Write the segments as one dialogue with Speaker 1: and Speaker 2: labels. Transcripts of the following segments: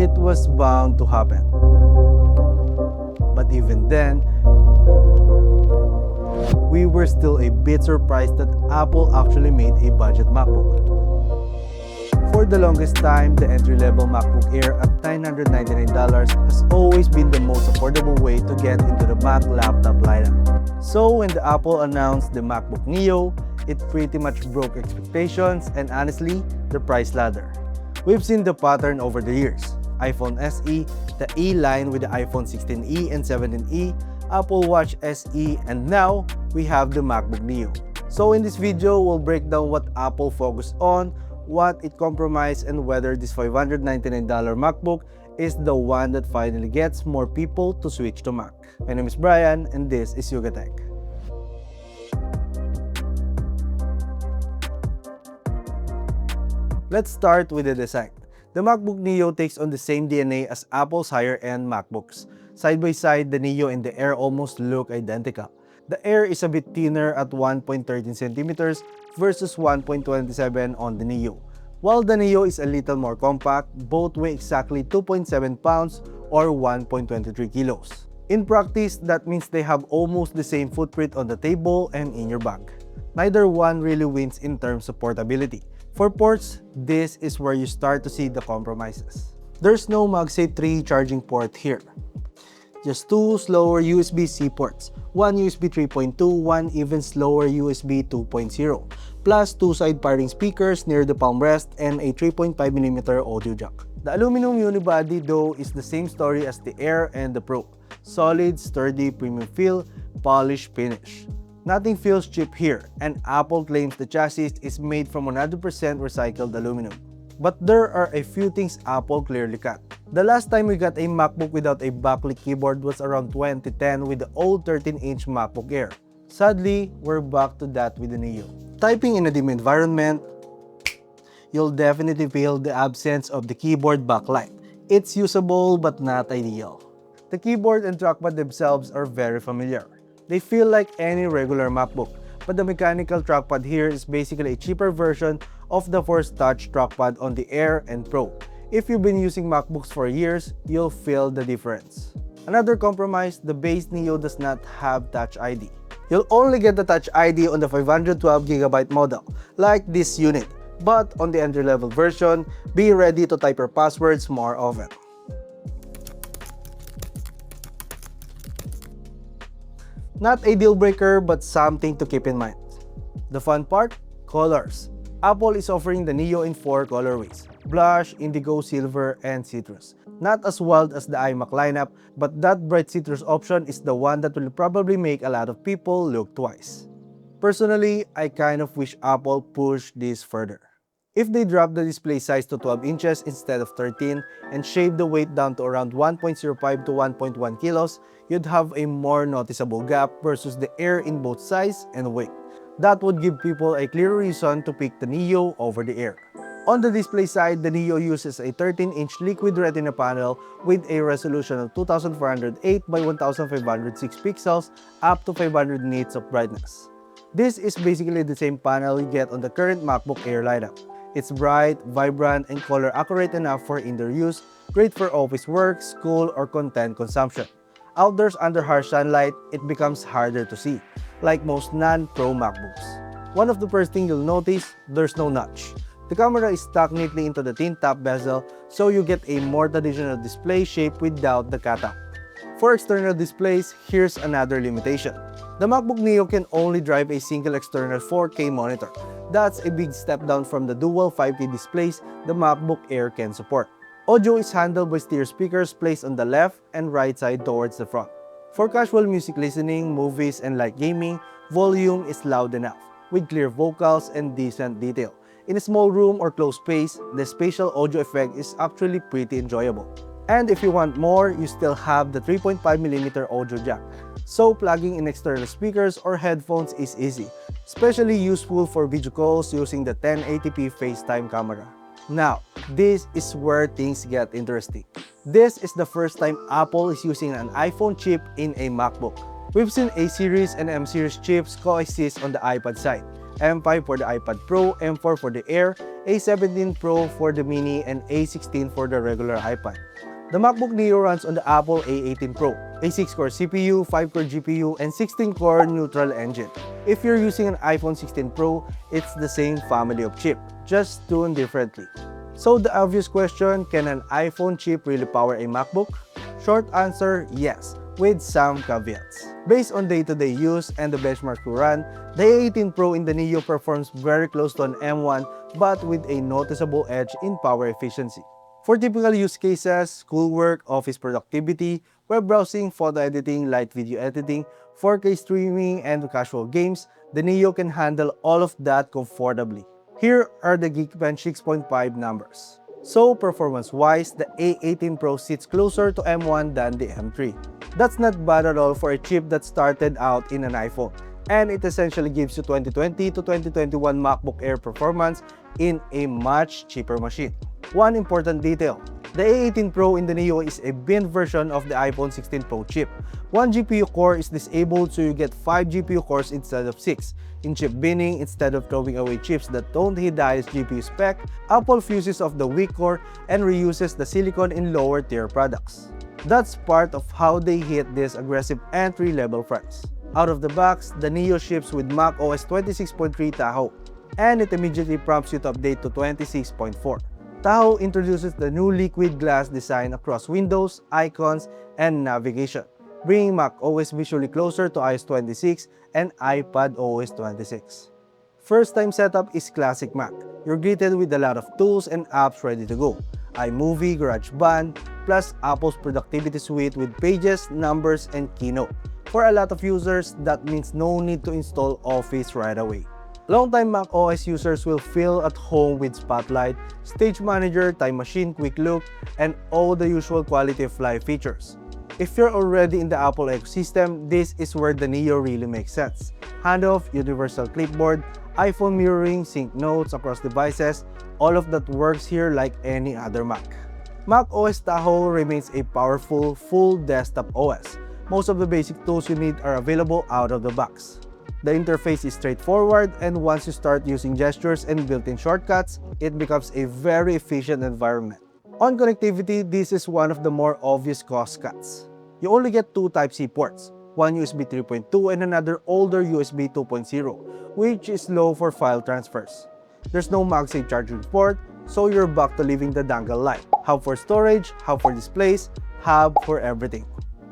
Speaker 1: it was bound to happen. But even then, we were still a bit surprised that Apple actually made a budget MacBook. For the longest time, the entry-level MacBook Air at $999 has always been the most affordable way to get into the Mac laptop lineup. So when the Apple announced the MacBook Neo, it pretty much broke expectations and honestly, the price ladder. We've seen the pattern over the years. iPhone SE, the E line with the iPhone 16e and 17e, Apple Watch SE, and now we have the MacBook Neo. So in this video, we'll break down what Apple focused on, what it compromised, and whether this $599 MacBook is the one that finally gets more people to switch to Mac. My name is Brian and this is Yuga Tech. Let's start with the design. The MacBook Neo takes on the same DNA as Apple's higher-end MacBooks. Side by side, the Neo and the Air almost look identical. The Air is a bit thinner at 1.13 cm versus 1.27 on the Neo. While the Neo is a little more compact, both weigh exactly 2.7 pounds or 1.23 kilos. In practice, that means they have almost the same footprint on the table and in your bag. Neither one really wins in terms of portability. For ports, this is where you start to see the compromises. There's no MagSafe 3 charging port here. Just two slower USB-C ports, one USB 3.2, one even slower USB 2.0, plus two side pairing speakers near the palm rest and a 3.5mm audio jack. The aluminum unibody though is the same story as the Air and the Pro. Solid, sturdy, premium feel, polished finish. Nothing feels cheap here, and Apple claims the chassis is made from 100% recycled aluminum. But there are a few things Apple clearly cut. The last time we got a MacBook without a backlit keyboard was around 2010 with the old 13-inch MacBook Air. Sadly, we're back to that with the Neo. Typing in a dim environment, you'll definitely feel the absence of the keyboard backlight. It's usable but not ideal. The keyboard and trackpad themselves are very familiar. They feel like any regular MacBook, but the mechanical trackpad here is basically a cheaper version of the Force Touch trackpad on the Air and Pro. If you've been using MacBooks for years, you'll feel the difference. Another compromise, the base Neo does not have Touch ID. You'll only get the Touch ID on the 512GB model, like this unit. But on the entry-level version, be ready to type your passwords more often. Not a deal breaker, but something to keep in mind. The fun part? Colors. Apple is offering the Neo in 4 colorways: blush, indigo, silver, and citrus. Not as wild as the iMac lineup, but that bright citrus option is the one that will probably make a lot of people look twice. Personally, I kind of wish Apple pushed this further. If they drop the display size to 12 inches instead of 13 and shave the weight down to around 1.05 to 1.1 kilos, you'd have a more noticeable gap versus the Air in both size and weight. That would give people a clear reason to pick the Neo over the Air. On the display side, the Neo uses a 13-inch liquid retina panel with a resolution of 2408 by 1506 pixels up to 500 nits of brightness. This is basically the same panel you get on the current MacBook Air lineup. It's bright, vibrant, and color accurate enough for indoor use, great for office work, school, or content consumption. Outdoors under harsh sunlight, it becomes harder to see, like most non-Pro MacBooks. One of the first things you'll notice, there's no notch. The camera is stuck neatly into the thin top bezel, so you get a more traditional display shape without the cutout. For external displays, here's another limitation. The MacBook Neo can only drive a single external 4K monitor. That's a big step down from the dual 5K displays the MacBook Air can support. Audio is handled by stereo speakers placed on the left and right side towards the front. For casual music listening, movies, and light gaming, volume is loud enough, with clear vocals and decent detail. In a small room or closed space, the spatial audio effect is actually pretty enjoyable. And if you want more, you still have the 3.5mm audio jack. So plugging in external speakers or headphones is easy, especially useful for video calls using the 1080p FaceTime camera. Now, this is where things get interesting. This is the first time Apple is using an iPhone chip in a MacBook. We've seen A series and M series chips coexist on the iPad side. M5 for the iPad Pro, M4 for the Air, A17 Pro for the mini, and A16 for the regular iPad. The MacBook Neo runs on the Apple A18 Pro, a 6-core CPU, 5-core GPU, and 16-core neutral engine. If you're using an iPhone 16 Pro, it's the same family of chip, just tuned differently. So the obvious question, can an iPhone chip really power a MacBook? Short answer, yes, with some caveats. Based on day-to-day use and the benchmark we run, the A18 Pro in the Neo performs very close to an M1 but with a noticeable edge in power efficiency. For typical use cases, schoolwork, office productivity, web browsing, photo editing, light video editing, 4K streaming, and casual games, the Neo can handle all of that comfortably. Here are the Geekbench 6.5 numbers. So performance-wise, the A18 Pro sits closer to M1 than the M3. That's not bad at all for a chip that started out in an iPhone, and it essentially gives you 2020 to 2021 MacBook Air performance in a much cheaper machine. One important detail, the A18 Pro in the Neo is a bin version of the iPhone 16 Pro chip. One GPU core is disabled, so you get 5 GPU cores instead of 6. In chip binning, instead of throwing away chips that don't hit the highest GPU spec, Apple fuses off the weak core and reuses the silicon in lower tier products. That's part of how they hit this aggressive entry-level price. Out of the box, the Neo ships with macOS 26.3 Tahoe, and it immediately prompts you to update to 26.4. Tahoe introduces the new liquid glass design across Windows, icons, and navigation, bringing macOS visually closer to iOS 26 and iPadOS 26. First-time setup is classic Mac. You're greeted with a lot of tools and apps ready to go. iMovie, GarageBand, plus Apple's productivity suite with Pages, Numbers, and Keynote. For a lot of users, that means no need to install Office right away. Longtime macOS users will feel at home with Spotlight, Stage Manager, Time Machine, Quick Look, and all the usual quality of life features. If you're already in the Apple ecosystem, this is where the Neo really makes sense. Handoff, universal clipboard, iPhone mirroring, sync notes across devices, all of that works here like any other Mac. macOS Tahoe remains a powerful, full desktop OS. Most of the basic tools you need are available out of the box. The interface is straightforward, and once you start using gestures and built-in shortcuts, it becomes a very efficient environment. On connectivity, this is one of the more obvious cost cuts. You only get 2 Type-C ports, one USB 3.2 and another older USB 2.0, which is low for file transfers. There's no MagSafe charging port, so you're back to living the dongle life. Hub for storage, hub for displays, hub for everything.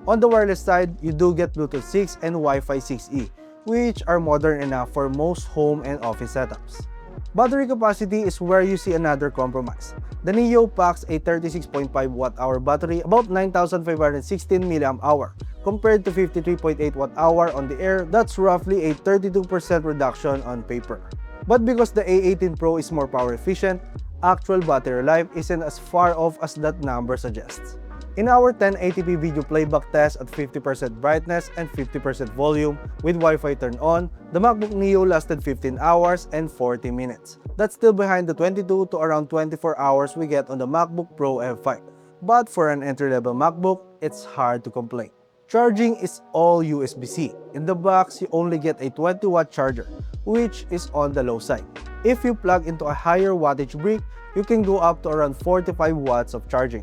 Speaker 1: On the wireless side, you do get Bluetooth 6 and Wi-Fi 6E, which are modern enough for most home and office setups. Battery capacity is where you see another compromise. The Neo packs a 36.5 Wh battery, about 9,516 mAh, compared to 53.8 Wh on the Air. That's roughly a 32% reduction on paper. But because the A18 Pro is more power efficient, actual battery life isn't as far off as that number suggests. In our 1080p video playback test at 50% brightness and 50% volume with Wi-Fi turned on, the MacBook Neo lasted 15 hours and 40 minutes. That's still behind the 22 to around 24 hours we get on the MacBook Pro M5. But for an entry-level MacBook, it's hard to complain. Charging is all USB-C. In the box, you only get a 20-watt charger, which is on the low side. If you plug into a higher wattage brick, you can go up to around 45 watts of charging.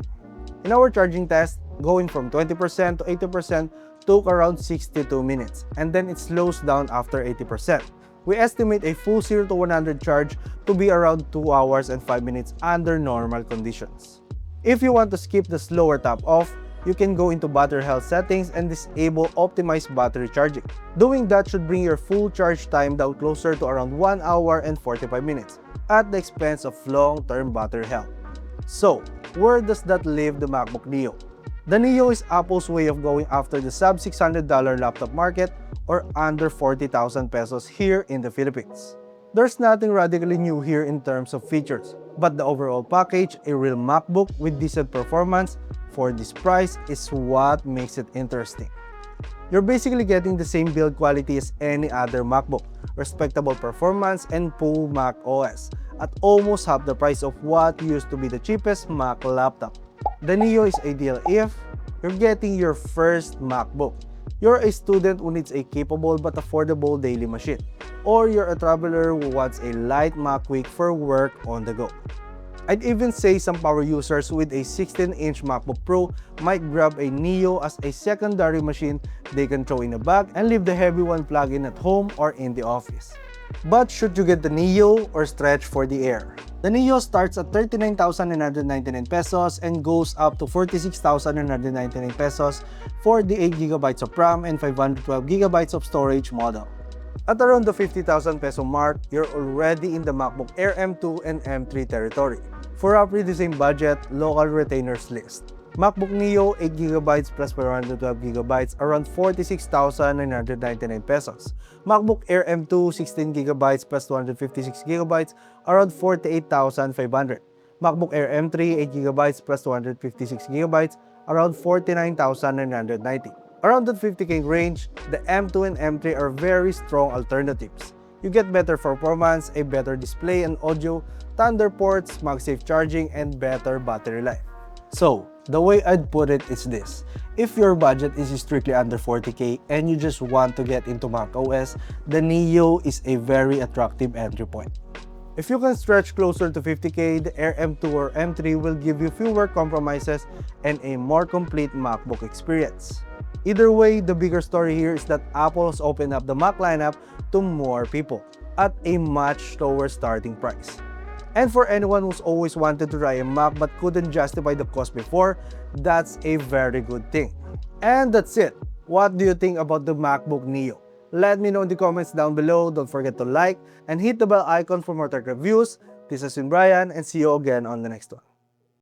Speaker 1: In our charging test, going from 20% to 80% took around 62 minutes, and then it slows down after 80%. We estimate a full 0 to 100 charge to be around 2 hours and 5 minutes under normal conditions. If you want to skip the slower top off, you can go into battery health settings and disable optimized battery charging. Doing that should bring your full charge time down closer to around 1 hour and 45 minutes at the expense of long-term battery health. So, where does that leave the MacBook Neo? The Neo is Apple's way of going after the sub-$600 laptop market, or under 40,000 pesos here in the Philippines. There's nothing radically new here in terms of features, but the overall package, a real MacBook with decent performance for this price, is what makes it interesting. You're basically getting the same build quality as any other MacBook, respectable performance, and full Mac OS, at almost half the price of what used to be the cheapest Mac laptop. The Neo is ideal if you're getting your first MacBook, you're a student who needs a capable but affordable daily machine, or you're a traveler who wants a light Mac quick for work on the go. I'd even say some power users with a 16-inch MacBook Pro might grab a Neo as a secondary machine they can throw in a bag and leave the heavy one plugged in at home or in the office. But should you get the Neo or stretch for the Air? The Neo starts at 39,999 pesos and goes up to 46,999 pesos for the 8GB of RAM and 512GB of storage model. At around the 50,000 peso mark, you're already in the MacBook Air M2 and M3 territory. For roughly the same budget, local retainers list. MacBook Neo 8GB plus 512GB around 46,999 pesos. MacBook Air M2 16GB plus 256GB around 48,500. MacBook Air M3 8GB plus 256GB around 49,990. Around that 50k range, the M2 and M3 are very strong alternatives. You get better performance, a better display and audio, Thunder ports, MagSafe charging, and better battery life. So, the way I'd put it is this. If your budget is strictly under 40k and you just want to get into macOS, the Neo is a very attractive entry point. If you can stretch closer to 50k, the Air M2 or M3 will give you fewer compromises and a more complete MacBook experience. Either way, the bigger story here is that Apple has opened up the Mac lineup to more people at a much lower starting price. And for anyone who's always wanted to try a Mac but couldn't justify the cost before, that's a very good thing. And that's it. What do you think about the MacBook Neo? Let me know in the comments down below. Don't forget to like and hit the bell icon for more tech reviews. This has been Brian and see you again on the next one.